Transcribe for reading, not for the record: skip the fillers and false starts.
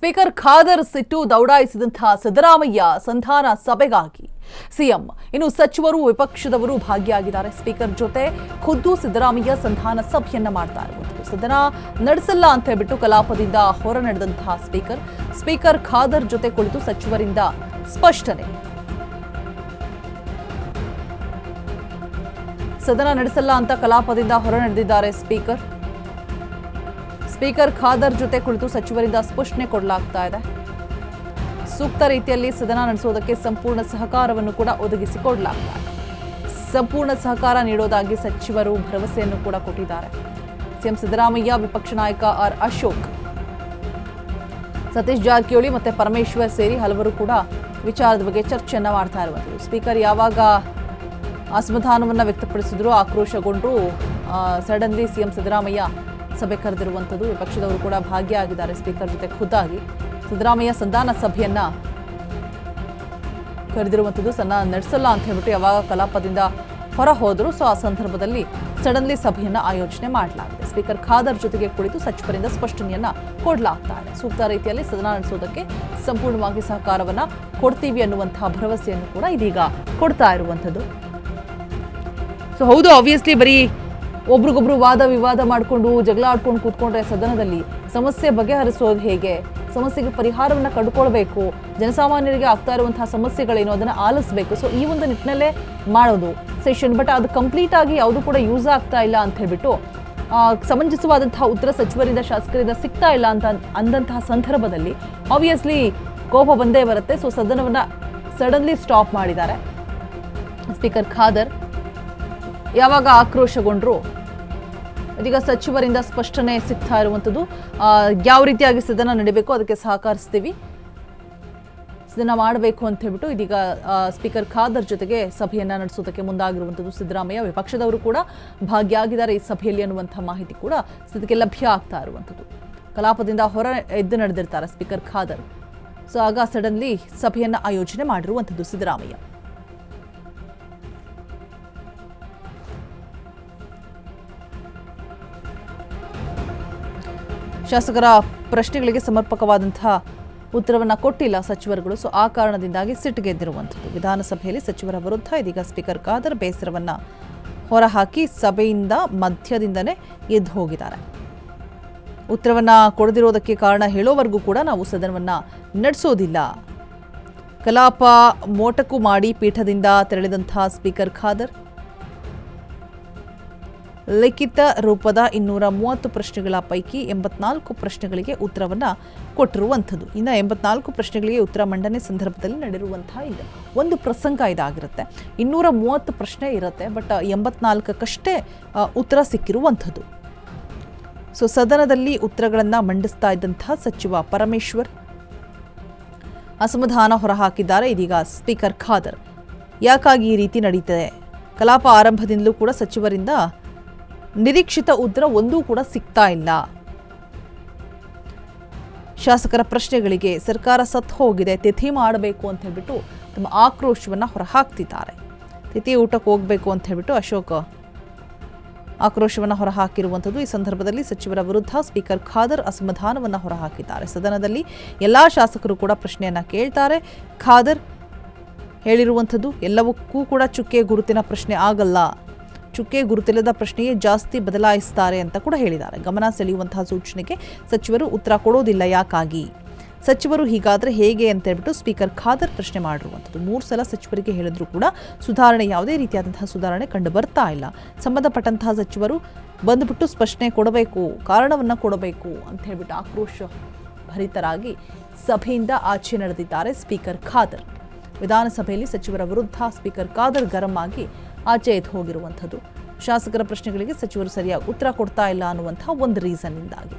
Speaker Khader ಸಿಟ್ಟು ದೌಡಾಯಿಸಿದಂತಹ ಸಿದ್ದರಾಮಯ್ಯ ಸಂಧಾನ ಸಭೆಗಾಗಿ CM ಇನ್ನು ಸಚಿವರು ವಿಪಕ್ಷದವರು ಭಾಗಿಯಾಗಿದ್ದಾರೆ. ಸ್ಪೀಕರ್ ಜೊತೆ ಖುದ್ದು ಸಿದ್ದರಾಮಯ್ಯ ಸಂಧಾನ ಸಭೆಯನ್ನ ಮಾಡ್ತಾ ಇರುವುದು ಸದನ ನಡೆಸಲ್ಲ ಅಂತ ಹೇಳ್ಬಿಟ್ಟು ಕಲಾಪದಿಂದ ಹೊರ ನಡೆದಂತಹ ಸ್ಪೀಕರ್ ಖಾದರ್ ಜೊತೆ ಕುಳಿತು ಸಚಿವರಿಂದ ಸ್ಪಷ್ಟನೆ. ಸದನ ನಡೆಸಲ್ಲ ಅಂತ ಕಲಾಪದಿಂದ ಹೊರ ನಡೆದಿದ್ದಾರೆ ಸ್ಪೀಕರ್ ಖಾದರ್ ಜೊತೆ ಕುಳಿತು ಸಚಿವರಿಂದ ಸ್ಪಷ್ಟನೆ ಕೊಡಲಾಗ್ತಾ ಇದೆ. ಸೂಕ್ತ ರೀತಿಯಲ್ಲಿ ಸದನ ನಡೆಸೋದಕ್ಕೆ ಸಂಪೂರ್ಣ ಸಹಕಾರವನ್ನು ಕೂಡ ಒದಗಿಸಿಕೊಡಲಾಗ್ತಾ ಇದೆ. ಸಂಪೂರ್ಣ ಸಹಕಾರ ನೀಡೋದಾಗಿ ಸಚಿವರು ಭರವಸೆಯನ್ನು ಕೂಡ ಕೊಟ್ಟಿದ್ದಾರೆ. ಸಿಎಂ ಸಿದ್ದರಾಮಯ್ಯ, ವಿಪಕ್ಷ ನಾಯಕ ಆರ್ ಅಶೋಕ್, ಸತೀಶ್ ಜಾರಕಿಹೊಳಿ ಮತ್ತೆ ಪರಮೇಶ್ವರ್ ಸೇರಿ ಹಲವರು ಕೂಡ ವಿಚಾರದ ಬಗ್ಗೆ ಚರ್ಚೆಯನ್ನ ಮಾಡ್ತಾ ಇರುವಂಥದ್ದು. ಸ್ಪೀಕರ್ ಯಾವಾಗ ಅಸಮಾಧಾನವನ್ನ ವ್ಯಕ್ತಪಡಿಸಿದ್ರು, ಆಕ್ರೋಶಗೊಂಡ್ರು, ಸಡನ್ಲಿ ಸಿಎಂ ಸಿದ್ದರಾಮಯ್ಯ ಸಭೆ ಕರೆದಿರುವಂಥದ್ದು. ವಿಪಕ್ಷದವರು ಕೂಡ ಭಾಗಿಯಾಗಿದ್ದಾರೆ ಸ್ಪೀಕರ್ ಜೊತೆ ಖುದ್ದಾಗಿ. ಸಿದ್ದರಾಮಯ್ಯ ಸಂಧಾನ ಸಭೆಯನ್ನ ಕರೆದಿರುವಂಥದ್ದು. ಸದನ ನಡೆಸಲ್ಲ ಅಂತ ಹೇಳ್ಬಿಟ್ಟು ಯಾವಾಗ ಕಲಾಪದಿಂದ ಹೊರ ಹೋದ್ರು, ಸೊ ಆ ಸಂದರ್ಭದಲ್ಲಿ ಸಡನ್ಲಿ ಸಭೆಯನ್ನ ಆಯೋಜನೆ ಮಾಡಲಾಗಿದೆ. ಸ್ಪೀಕರ್ ಖಾದರ್ ಜೊತೆಗೆ ಕುಳಿತು ಸಚಿವರಿಂದ ಸ್ಪಷ್ಟನೆಯನ್ನ ಕೊಡಲಾಗ್ತಾ ಇದೆ. ಸೂಕ್ತ ರೀತಿಯಲ್ಲಿ ಸದನ ನಡೆಸೋದಕ್ಕೆ ಸಂಪೂರ್ಣವಾಗಿ ಸಹಕಾರವನ್ನ ಕೊಡ್ತೀವಿ ಅನ್ನುವಂತಹ ಭರವಸೆಯನ್ನು ಕೂಡ ಇದೀಗ ಕೊಡ್ತಾ ಇರುವಂಥದ್ದು. ಸೊ ಹೌದು, ಆಬ್ವಿಯಸ್ಲಿ ಬರೀ ಒಬ್ರಿಗೊಬ್ರು ವಾದ ವಿವಾದ ಮಾಡಿಕೊಂಡು ಜಗಳ ಆಡ್ಕೊಂಡು ಕೂತ್ಕೊಂಡ್ರೆ ಸದನದಲ್ಲಿ ಸಮಸ್ಯೆ ಬಗೆಹರಿಸೋದು ಹೇಗೆ, ಸಮಸ್ಯೆಗೆ ಪರಿಹಾರವನ್ನು ಕಂಡುಕೊಳ್ಬೇಕು, ಜನಸಾಮಾನ್ಯರಿಗೆ ಆಗ್ತಾ ಇರುವಂತಹ ಸಮಸ್ಯೆಗಳೇನು ಅದನ್ನು ಆಲಿಸಬೇಕು. ಸೊ ಈ ಒಂದು ನಿಟ್ಟಿನಲ್ಲೇ ಮಾಡೋದು ಸೆಷನ್. ಬಟ್ ಅದು ಕಂಪ್ಲೀಟ್ ಆಗಿ ಯಾವುದು ಕೂಡ ಯೂಸ್ ಆಗ್ತಾ ಇಲ್ಲ ಅಂತ ಹೇಳ್ಬಿಟ್ಟು ಸಮಂಜಸವಾದಂತಹ ಉತ್ತರ ಸಚಿವರಿಂದ, ಶಾಸಕರಿಂದ ಸಿಗ್ತಾ ಇಲ್ಲ ಅಂತ ಅಂದಂತಹ ಸಂದರ್ಭದಲ್ಲಿ ಆಬ್ವಿಯಸ್ಲಿ ಕೋಪ ಬಂದೇ ಬರುತ್ತೆ. ಸೊ ಸದನವನ್ನು ಸಡನ್ಲಿ ಸ್ಟಾಪ್ ಮಾಡಿದ್ದಾರೆ ಸ್ಪೀಕರ್ ಖಾದರ್. ಯಾವಾಗ ಆಕ್ರೋಶಗೊಂಡ್ರು, ಇದೀಗ ಸಚಿವರಿಂದ ಸ್ಪಷ್ಟನೆ ಸಿಗ್ತಾ ಇರುವಂಥದ್ದು. ಯಾವ ರೀತಿಯಾಗಿ ಸದನ ನಡೀಬೇಕು ಅದಕ್ಕೆ ಸಹಕರಿಸ್ತೀವಿ, ಸದನ ಮಾಡಬೇಕು ಅಂತ ಹೇಳ್ಬಿಟ್ಟು ಇದೀಗ ಸ್ಪೀಕರ್ ಖಾದರ್ ಜೊತೆಗೆ ಸಭೆಯನ್ನ ನಡೆಸೋದಕ್ಕೆ ಮುಂದಾಗಿರುವಂಥದ್ದು ಸಿದ್ದರಾಮಯ್ಯ. ವಿಪಕ್ಷದವರು ಕೂಡ ಭಾಗಿಯಾಗಿದ್ದಾರೆ ಈ ಸಭೆಯಲ್ಲಿ ಅನ್ನುವಂಥ ಮಾಹಿತಿ ಕೂಡ ಸದ್ಯಕ್ಕೆ ಲಭ್ಯ ಆಗ್ತಾ ಇರುವಂಥದ್ದು. ಕಲಾಪದಿಂದ ಹೊರ ಎದ್ದು ನಡೆದಿರ್ತಾರೆ ಸ್ಪೀಕರ್ ಖಾದರ್. ಸೊ ಆಗ ಸಡನ್ಲಿ ಸಭೆಯನ್ನ ಆಯೋಜನೆ ಮಾಡಿರುವಂಥದ್ದು ಸಿದ್ದರಾಮಯ್ಯ. ಶಾಸಕರ ಪ್ರಶ್ನೆಗಳಿಗೆ ಸಮರ್ಪಕವಾದಂತಹ ಉತ್ತರವನ್ನ ಕೊಟ್ಟಿಲ್ಲ ಸಚಿವರುಗಳು. ಸೊ ಆ ಕಾರಣದಿಂದಾಗಿ ಸಿಟ್ಟಿಗೆದ್ದಿರುವಂಥದ್ದು. ವಿಧಾನಸಭೆಯಲ್ಲಿ ಸಚಿವರ ವಿರುದ್ಧ ಇದೀಗ ಸ್ಪೀಕರ್ ಖಾದರ್ ಬೇಸರವನ್ನ ಹೊರಹಾಕಿ ಸಭೆಯಿಂದ ಮಧ್ಯದಿಂದನೇ ಎದ್ದು ಹೋಗಿದ್ದಾರೆ. ಉತ್ತರವನ್ನ ಕೊಡದಿರೋದಕ್ಕೆ ಕಾರಣ ಹೇಳೋವರೆಗೂ ಕೂಡ ನಾವು ಸದನವನ್ನ ನಡೆಸೋದಿಲ್ಲ. ಕಲಾಪ ಮೋಟಕು ಮಾಡಿ ಪೀಠದಿಂದ ತೆರಳಿದಂತಹ ಸ್ಪೀಕರ್ ಖಾದರ್ ಲಿಖಿತ ರೂಪದ 230 ಪ್ರಶ್ನೆಗಳ ಪೈಕಿ 84 ಪ್ರಶ್ನೆಗಳಿಗೆ ಉತ್ತರವನ್ನು ಕೊಟ್ಟಿರುವಂಥದ್ದು. ಇನ್ನು 84 ಪ್ರಶ್ನೆಗಳಿಗೆ ಉತ್ತರ ಮಂಡನೆ ಸಂದರ್ಭದಲ್ಲಿ ನಡೆದಿರುವಂತಹ ಒಂದು ಪ್ರಸಂಗ ಇದಾಗಿರುತ್ತೆ. 230 ಪ್ರಶ್ನೆ ಇರುತ್ತೆ, ಬಟ್ 84ಕ್ಕಷ್ಟೇ ಉತ್ತರ ಸಿಕ್ಕಿರುವಂಥದ್ದು. ಸೊ ಸದನದಲ್ಲಿ ಉತ್ತರಗಳನ್ನು ಮಂಡಿಸ್ತಾ ಇದ್ದಂತಹ ಸಚಿವ ಪರಮೇಶ್ವರ್ ಅಸಮಾಧಾನ ಹೊರಹಾಕಿದ್ದಾರೆ ಇದೀಗ ಸ್ಪೀಕರ್ ಖಾದರ್. ಯಾಕಾಗಿ ಈ ರೀತಿ ನಡೀತದೆ? ಕಲಾಪ ಆರಂಭದಿಂದಲೂ ಕೂಡ ಸಚಿವರಿಂದ ನಿರೀಕ್ಷಿತ ಉತ್ತರ ಒಂದೂ ಕೂಡ ಸಿಗ್ತಾ ಇಲ್ಲ. ಶಾಸಕರ ಪ್ರಶ್ನೆಗಳಿಗೆ ಸರ್ಕಾರ ಸತ್ತು ಹೋಗಿದೆ, ತಿಥಿ ಮಾಡಬೇಕು ಅಂತ ಹೇಳ್ಬಿಟ್ಟು ತಮ್ಮ ಆಕ್ರೋಶವನ್ನು ಹೊರಹಾಕ್ತಿದ್ದಾರೆ. ತಿಥಿ ಊಟಕ್ಕೆ ಹೋಗಬೇಕು ಅಂತ ಹೇಳ್ಬಿಟ್ಟು ಅಶೋಕ್ ಆಕ್ರೋಶವನ್ನು ಹೊರಹಾಕಿರುವಂಥದ್ದು. ಈ ಸಂದರ್ಭದಲ್ಲಿ ಸಚಿವರ ವಿರುದ್ಧ ಸ್ಪೀಕರ್ ಖಾದರ್ ಅಸಮಾಧಾನವನ್ನು ಹೊರಹಾಕಿದ್ದಾರೆ. ಸದನದಲ್ಲಿ ಎಲ್ಲಾ ಶಾಸಕರು ಕೂಡ ಪ್ರಶ್ನೆಯನ್ನ ಕೇಳ್ತಾರೆ. ಖಾದರ್ ಹೇಳಿರುವಂಥದ್ದು ಎಲ್ಲವಕ್ಕೂ ಕೂಡ ಚುಕ್ಕೆ ಗುರುತಿನ ಪ್ರಶ್ನೆ ಆಗಲ್ಲ, ಚುಕ್ಕೆ ಗುರುತಿಲ್ಲದ ಪ್ರಶ್ನೆಯೇ ಜಾಸ್ತಿ ಬದಲಾಯಿಸ್ತಾರೆ ಅಂತ ಕೂಡ ಹೇಳಿದ್ದಾರೆ. ಗಮನ ಸೆಳೆಯುವಂತಹ ಸೂಚನೆಗೆ ಸಚಿವರು ಉತ್ತರ ಕೊಡೋದಿಲ್ಲ. ಯಾಕಾಗಿ? ಸಚಿವರು ಹೀಗಾದ್ರೆ ಹೇಗೆ ಅಂತ ಹೇಳ್ಬಿಟ್ಟು ಸ್ಪೀಕರ್ ಖಾದರ್ ಪ್ರಶ್ನೆ ಮಾಡಿರುವಂಥದ್ದು. 3 ಸಲ ಸಚಿವರಿಗೆ ಹೇಳಿದ್ರು ಕೂಡ ಸುಧಾರಣೆ, ಯಾವುದೇ ರೀತಿಯಾದಂತಹ ಸುಧಾರಣೆ ಕಂಡು ಬರ್ತಾ ಇಲ್ಲ. ಸಂಬಂಧಪಟ್ಟಂತಹ ಸಚಿವರು ಬಂದುಬಿಟ್ಟು ಸ್ಪಷ್ಟನೆ ಕೊಡಬೇಕು, ಕಾರಣವನ್ನು ಕೊಡಬೇಕು ಅಂತ ಹೇಳ್ಬಿಟ್ಟು ಆಕ್ರೋಶ ಭರಿತರಾಗಿ ಸಭೆಯಿಂದ ಆಚೆ ನಡೆದಿದ್ದಾರೆ ಸ್ಪೀಕರ್ ಖಾದರ್. ವಿಧಾನಸಭೆಯಲ್ಲಿ ಸಚಿವರ ವಿರುದ್ಧ ಸ್ಪೀಕರ್ ಖಾದರ್ ಗರಂ ಆಗಿ ಆಚೆ ಎದ್ದು ಹೋಗಿರುವಂಥದ್ದು. ಶಾಸಕರ ಪ್ರಶ್ನೆಗಳಿಗೆ ಸಚಿವರು ಸರಿಯಾಗಿ ಉತ್ತರ ಕೊಡ್ತಾ ಇಲ್ಲ ಅನ್ನುವಂತಹ ಒಂದು ರೀಸನ್ನಿಂದಾಗಿ.